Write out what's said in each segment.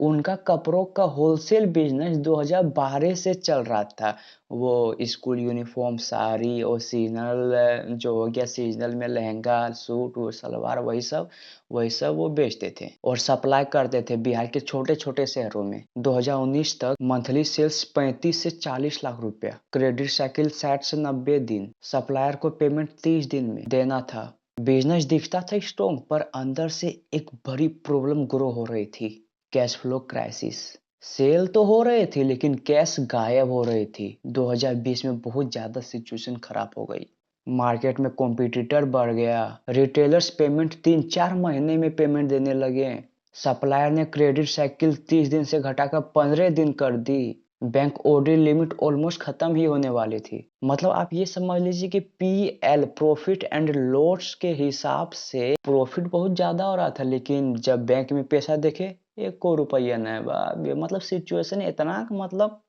उनका कपड़ों का होलसेल बिजनेस 2012 से चल रहा था। वो स्कूल यूनिफॉर्म, साड़ी और सीजनल जो हो गया, सीजनल में लहंगा, सूट और सलवार, वही सब वो बेचते थे और सप्लाई करते थे बिहार के छोटे छोटे शहरों में। 2019 तक मंथली सेल्स 35 से 40 लाख रुपया। क्रेडिट साइकिल 60 से 90 दिन, सप्लायर को पेमेंट 30 दिन में देना था। बिजनेस दिखता था स्ट्रॉन्ग, पर अंदर से एक बड़ी प्रॉब्लम ग्रो हो रही थी। Cash flow crisis. सेल तो हो रहे थे लेकिन कैश गायब हो रही थी। 2020 में बहुत ज्यादा सिचुएशन खराब हो गई। मार्केट में कॉम्पिटिटर बढ़ गया। रिटेलर्स पेमेंट 3-4 महीने में पेमेंट देने लगे। सप्लायर ने क्रेडिट साइकिल 30 दिन से घटाकर 15 दिन कर दी। बैंक ओडी लिमिट ऑलमोस्ट खत्म ही होने वाली थी। मतलब आप ये समझ लीजिए कि पीएल, प्रॉफिट एंड लॉस के हिसाब से प्रॉफिट बहुत ज्यादा हो रहा था, लेकिन जब बैंक में पैसा देखे, एक को रुपया नहीं बा। मतलब सिचुएशन इतना, मतलब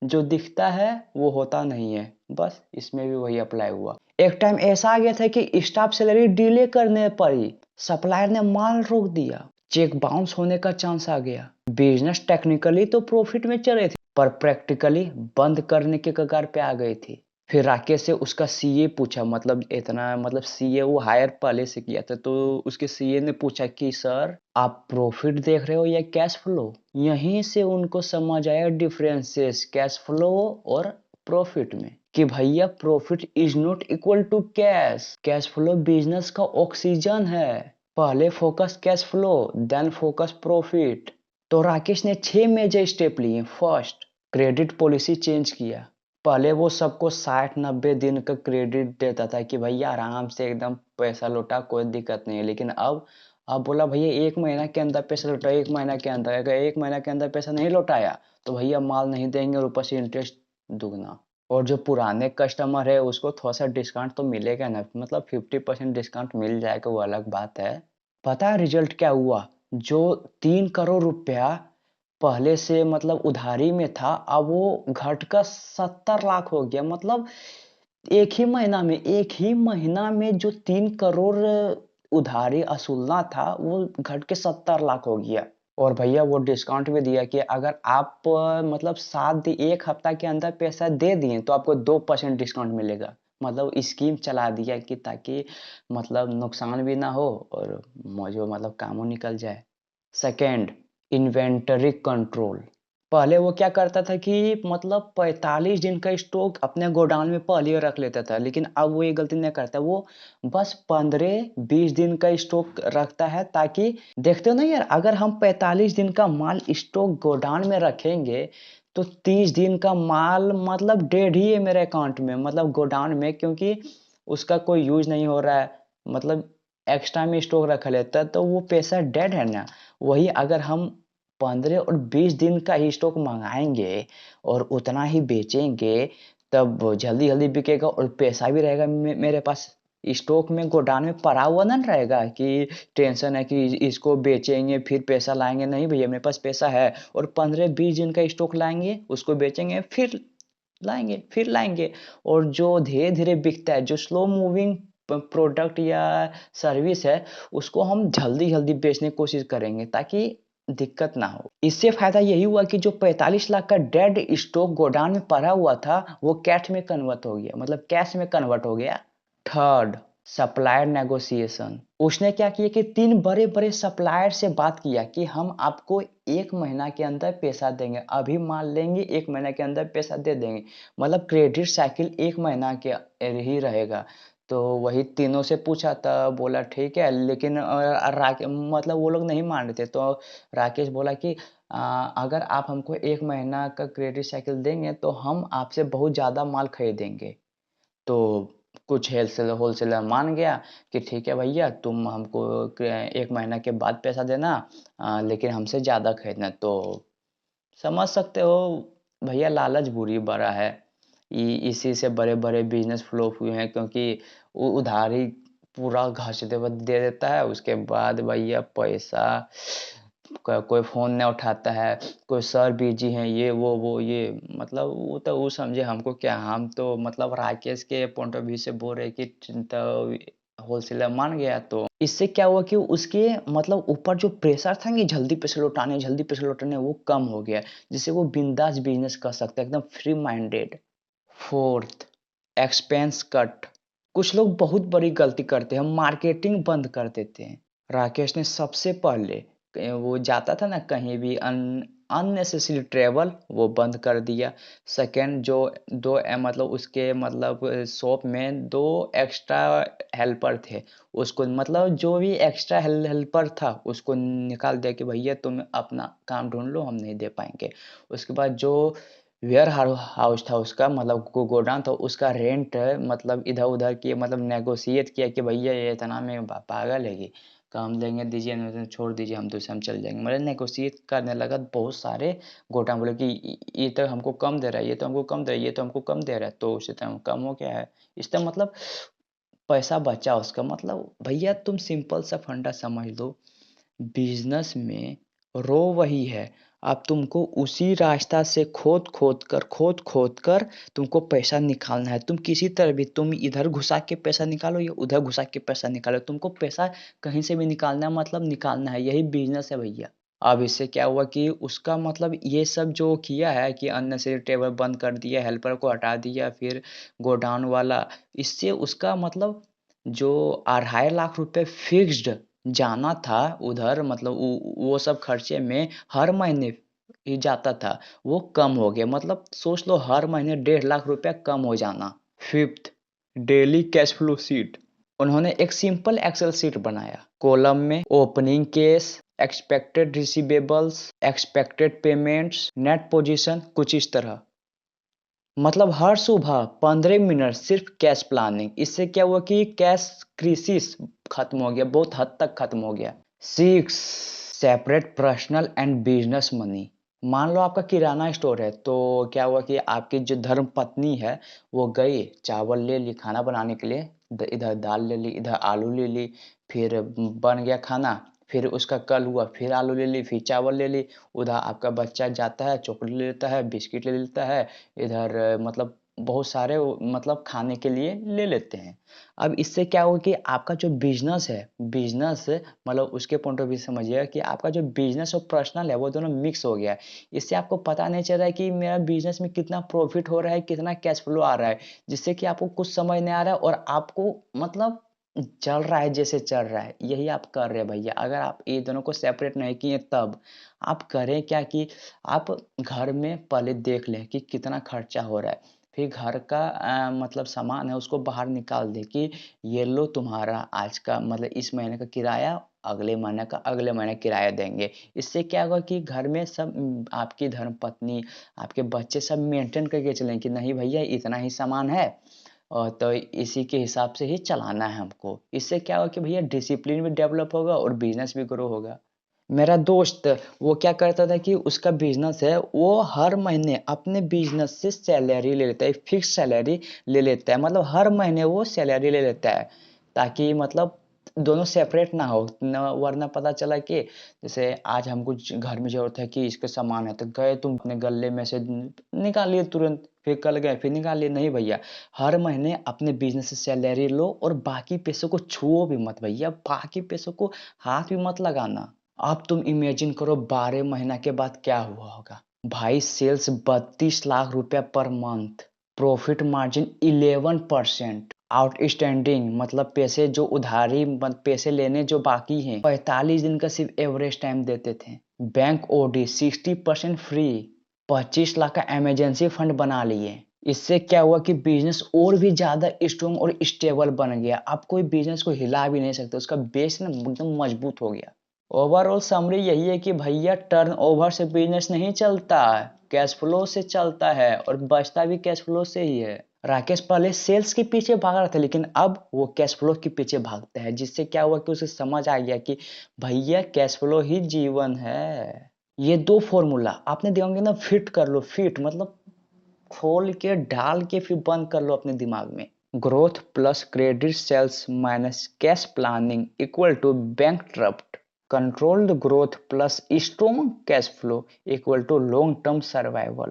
जो दिखता है वो होता नहीं है। बस इसमें भी वही अप्लाई हुआ। एक टाइम ऐसा आ गया था कि स्टाफ सैलरी डिले करने पड़ी, सप्लायर ने माल रोक दिया, चेक बाउंस होने का चांस आ गया। बिजनेस टेक्निकली तो प्रॉफिट में चले थे, पर प्रैक्टिकली बंद करने के कगार पे आ गई थी। फिर राकेश से उसका सीए पूछा, मतलब इतना, मतलब सीए वो हायर पहले से किया था, तो उसके सीए ने पूछा कि सर आप प्रॉफिट देख रहे हो या कैश फ्लो। यहीं से उनको समझ आया डिफरेंसेस कैश फ्लो और प्रॉफिट में, कि भैया profit is not equal to cash. Cash flow business का ऑक्सीजन है। पहले focus cash flow, then focus profit. तो राकेश ने 6 मेजर स्टेप लिए। फर्स्ट, क्रेडिट पॉलिसी चेंज किया। पहले वो सबको 60-90 दिन का क्रेडिट देता था कि भैया आराम से एकदम पैसा लौटा, कोई दिक्कत नहीं है। लेकिन अब बोला भैया 1 महीना के अंदर पैसा लौटा, 1 महीना के अंदर। अगर 1 महीना के अंदर पैसा नहीं लौटाया तो भैया माल नहीं देंगे और ऊपर से इंटरेस्ट दुगना। और जो पुराने कस्टमर है उसको थोड़ा सा डिस्काउंट तो मिलेगा ना, मतलब 50% डिस्काउंट मिल जाएगा, वो अलग बात है। पता है रिजल्ट क्या हुआ? जो 3 करोड़ रुपया पहले से मतलब उधारी में था, अब वो घटकर 70 लाख हो गया। मतलब एक ही महीना में जो 3 करोड़ उधारी असूलना था, वो घट के 70 लाख हो गया। और भैया वो डिस्काउंट भी दिया कि अगर आप मतलब 1 हफ्ता के अंदर पैसा दे दिए तो आपको 2% डिस्काउंट मिलेगा। मतलब स्कीम चला दिया कि ताकि मतलब नुकसान भी ना हो और मौजो मतलब कामों निकल जाए। Second, inventory control. पहले वो क्या करता था कि मतलब 45 दिन का स्टॉक अपने गोडाउन में पहले ही रख लेता था, लेकिन अब वो ये गलती नहीं करता। वो बस 15-20 दिन का स्टॉक रखता है, ताकि देखते हो ना यार, अगर हम 45 दिन का माल स्टॉक गोडाउन में रखेंगे तो 30 दिन का माल मतलब डेढ़ ही है मेरे अकाउंट में, मतलब गोडाउन में, क्योंकि उसका कोई यूज नहीं हो रहा है। मतलब एक्स्ट्रा में स्टॉक रखा लेता है तो वो पैसा डेड है ना। वही अगर हम 15 और 20 दिन का ही स्टॉक मंगाएंगे और उतना ही बेचेंगे, तब जल्दी जल्दी बिकेगा और पैसा भी रहेगा मेरे पास। स्टॉक में गोडाउन में पड़ा हुआ ना रहेगा कि टेंशन है कि इसको बेचेंगे फिर पैसा लाएंगे। नहीं भैया, मेरे पास पैसा है और 15-20 दिन का स्टॉक लाएंगे, उसको बेचेंगे, फिर लाएंगे। और जो धीरे धीरे बिकता है, जो स्लो मूविंग प्रोडक्ट या सर्विस है, उसको हम जल्दी जल्दी बेचने की कोशिश करेंगे ताकि दिक्कत ना हो। इससे फायदा यही हुआ कि जो 45 लाख का डेड स्टॉक गोडाउन में पड़ा हुआ था, वो कैश में कन्वर्ट हो गया, मतलब कैश में कन्वर्ट हो गया। Third, supplier negotiation. उसने क्या किया कि 3 बड़े-बड़े सप्लायर से बात किया कि हम आपको 1 महीना के अंदर पैसा देंगे, अभी माल लेंगे 1 महीना के अंदर पैसा दे देंगे। मतलब क्रेडिट साइकिल 1 महीना के ही रहेगा। तो वही तीनों से पूछा था, बोला ठीक है, लेकिन मतलब वो लोग नहीं मान रहे थे। तो राकेश बोला कि अगर आप हमको 1 महीना का क्रेडिट साइकिल देंगे तो हम आपसे बहुत ज़्यादा माल खरीदेंगे। तो कुछ होलसेलर मान गया कि ठीक है भैया, तुम हमको 1 महीना के बाद पैसा देना, लेकिन हमसे ज़्यादा खरीदना। तो समझ सकते हो भैया, लालच बुरी बड़ा है। इसी से बड़े बड़े बिजनेस फ्लॉप हुए हैं, क्योंकि उधारी पूरा घास दे देता है, उसके बाद भैया पैसा कोई फ़ोन नहीं उठाता है, कोई सर बिजी हैं, ये वो ये, मतलब वो तो वो समझे, हमको क्या, हम तो मतलब राकेश के पॉइंट ऑफ व्यू से बोल रहे कि तो होलसेलर मान गया, तो इससे क्या हुआ कि उसके मतलब ऊपर जो प्रेशर था कि जल्दी पैसे लौटाने वो कम हो गया, जिससे वो बिंदास बिजनेस कर सकता है एकदम free minded. Fourth, expense cut. कुछ लोग बहुत बड़ी गलती करते हैं, मार्केटिंग बंद कर देते हैं। राकेश ने सबसे पहले वो जाता था ना कहीं भी अननेसेसरी ट्रेवल वो बंद कर दिया। सेकंड, जो दो मतलब उसके मतलब शॉप में दो एक्स्ट्रा हेल्पर थे, उसको मतलब जो भी एक्स्ट्रा हेल्पर था उसको निकाल दिया कि भैया तुम अपना काम ढूंढ लो, हम नहीं दे पाएंगे। उसके बाद जो वेयर हाउस था उसका मतलब गोडाउन था, उसका रेंट मतलब इधर उधर किए, मतलब नेगोशिएट किया कि भैया ये इतना में पागल है कि काम देंगे दीजिए, नहीं तो छोड़ दीजिए, हम दूसरे हम चल जाएंगे। मतलब नेगोशिएट करने लगा, बहुत सारे गोडाउन बोले कि ये तो हमको कम दे रहा है, ये तो हमको कम दे रहा है, ये तो हमको कम दे रहा है, तो उससे तो कम हो गया है। इसका मतलब पैसा बचा उसका। मतलब भैया तुम सिंपल सा फंडा समझ लो, बिजनेस में रो वही है। अब तुमको उसी रास्ता से खोद खोद कर तुमको पैसा निकालना है। तुम किसी तरह भी, तुम इधर घुसा के पैसा निकालो या उधर घुसा के पैसा निकालो, तुमको पैसा कहीं से भी निकालना है, मतलब निकालना है। यही बिजनेस है भैया। अब इससे क्या हुआ कि उसका मतलब ये सब जो किया है कि अननेसेसरी टेबल बंद कर दिया, हेल्पर को हटा दिया, फिर गोडाउन वाला, इससे उसका मतलब जो 2.5 लाख रुपए फिक्स्ड जाना था उधर, मतलब वो सब खर्चे में हर महीने ही जाता था, वो कम हो गया। मतलब सोच लो हर महीने 1.5 लाख रुपया कम हो जाना। Fifth, daily cash flow sheet. उन्होंने एक सिंपल एक्सेल शीट बनाया। कॉलम में opening case, expected receivables, expected payments, net position, कुछ इस तरह। मतलब हर सुबह 15 मिनट सिर्फ कैश प्लानिंग। इससे क्या हुआ कि कैश क्रिसिस खत्म हो गया, बहुत हद तक खत्म हो गया। 6, separate personal and business money. मान लो आपका किराना स्टोर है, तो क्या हुआ कि आपकी जो धर्म पत्नी है वो गई, चावल ले ली खाना बनाने के लिए, इधर दाल ले ली, इधर आलू ले ली, फिर बन गया खाना। फिर उसका कल हुआ, फिर आलू ले ली, फिर चावल ले ली। उधर आपका बच्चा जाता है, चॉकलेट ले लेता है, बिस्किट ले लेता है, इधर मतलब बहुत सारे मतलब खाने के लिए ले लेते हैं। अब इससे क्या होगा कि आपका जो बिजनेस है, बिजनेस मतलब उसके पॉइंट ऑफ व्यू समझिएगा कि आपका जो बिजनेस और पर्सनल है वो दोनों मिक्स हो गया है। इससे आपको पता नहीं चल रहा है कि मेरा बिजनेस में कितना प्रॉफिट हो रहा है, कितना कैश फ्लो आ रहा है, जिससे कि आपको कुछ समझ नहीं आ रहा है और आपको मतलब चल रहा है जैसे चल रहा है, यही आप कर रहे हैं भैया। अगर आप ये दोनों को सेपरेट नहीं किए तब आप करें क्या कि आप घर में पहले देख लें कि कितना खर्चा हो रहा है, फिर घर का मतलब सामान है उसको बाहर निकाल दें कि ये लो तुम्हारा आज का मतलब इस महीने का किराया, अगले महीने का अगले महीने किराया देंगे। इससे क्या होगा कि घर में सब आपकी धर्मपत्नी, आपके बच्चे सब मेंटेन करके चलें कि नहीं भैया इतना ही सामान है और तो इसी के हिसाब से ही चलाना है हमको। इससे क्या होगा कि भैया डिसिप्लिन भी डेवलप होगा और बिजनेस भी ग्रो होगा। मेरा दोस्त वो क्या करता था कि उसका बिजनेस है, वो हर महीने अपने बिजनेस से सैलरी ले लेता है, फिक्स सैलरी ले लेता है, मतलब हर महीने वो सैलरी ले लेता है, ताकि मतलब दोनों सेपरेट ना हो न, वरना पता चला कि जैसे आज हमको घर में जरूरत है कि इसका सामान है, तो गए तुम अपने गले में से निकाल लिए तुरंत, फिर कल गए फिर निकाल लिए। नहीं भैया, हर महीने अपने बिजनेस से सैलरी लो और बाकी पैसों को छुओ भी मत भैया, बाकी पैसों को हाथ भी मत लगाना। अब तुम इमेजिन करो 12 महीना के बाद क्या हुआ होगा। भाई सेल्स 32 लाख रुपया per month, profit margin 11%, outstanding मतलब पैसे जो उधारी पैसे लेने जो बाकी हैं 45 दिन का सिर्फ एवरेज टाइम देते थे। बैंक ओडी 60% फ्री, 25 लाख का इमरजेंसी फंड बना लिए। इससे क्या हुआ कि बिजनेस और भी ज्यादा स्ट्रॉन्ग और स्टेबल बन गया। अब कोई बिजनेस को हिला भी नहीं सकता, उसका बेस ना एकदम मजबूत हो गया। ओवरऑल समरी यही है कि भैया टर्नओवर से बिजनेस नहीं चलता, कैश फ्लो से चलता है और बचता भी कैश फ्लो से ही है। राकेश पहले सेल्स के पीछे भाग रहा था, लेकिन अब वो कैश फ्लो के पीछे भागता है, जिससे क्या हुआ कि उसे समझ आ गया कि भैया कैश फ्लो ही जीवन है। ये दो फॉर्मूला आपने देखा होंगे ना, फिट कर लो, फिट मतलब खोल के डाल के फिर बंद कर लो अपने दिमाग में। Growth plus credit sales minus cash planning equal to bank. Controlled growth plus strong cash flow equal to long term survival.